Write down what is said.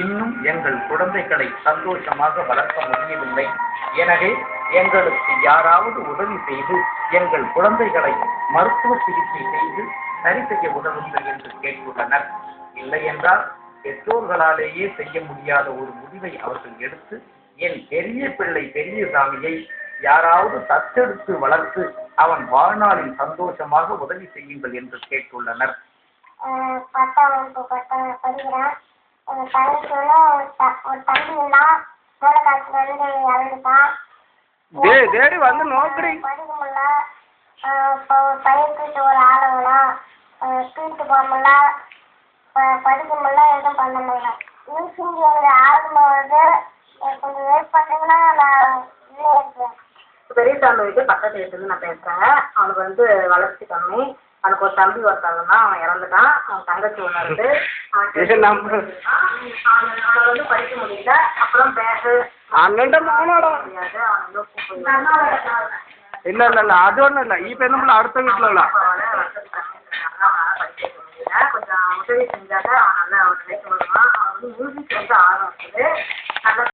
இன்னும் எங்கள் குழந்தைகளை சந்தோஷமாக வளர்க்க முடியவில்லை. எனவே எங்களுக்கு யாராவது உதவி செய்து எங்கள் குழந்தைகளை மருத்துவ சிகிச்சை செய்து சரி செய்ய உதவுங்கள் என்று கேட்டுள்ளனர். இல்லை என்றால் பெற்றோர்களாலேயே செய்ய முடியாத ஒரு முடிவை அவர்கள் எடுத்து என் பெரிய பிள்ளை பெரியசாமியை யாராவது தத்தெடுத்து வளர்த்து அவன் வாழ்நாளில் சந்தோஷமாக உதவி செய்யுங்கள் என்று கேட்டுள்ளனர். வந்து நோக்கரி பயிர்கிட்ட ஒரு ஆளுங்களா தூக்கிட்டு போக முடியல, படிக்க முடியல, எதுவும் பண்ண முடியல. மியூசியம் எங்கள் ஆரம்பம் கொஞ்சம் வெயிட் பண்ணுறீங்கன்னா நான் இல்லை இருக்கேன். பெரியசாமி வீட்டு பக்கத்து வீட்டுலேருந்து நான் பேசுகிறேன். அவனுக்கு வளர்ச்சி கம்மி. அவனுக்கு ஒரு தம்பி ஒருத்தவங்க தான், அவன் இறந்துட்டான். அவன் தங்கச்சி ஒன்று இருந்து அவனை படிக்க முடியல. அப்புறம் பேச முடியாது. இல்லை இல்லை இல்லை அது ஒன்றும் இல்லை. இப்போ என்ன அடுத்த வீட்டில் இல்லை கொஞ்சம் உதவி செஞ்சாக்க அவன் நல்லா ஒரு லைஃப் வருவான். அவன் மியூசிக் ஆர்வம் இருக்குது. நல்லா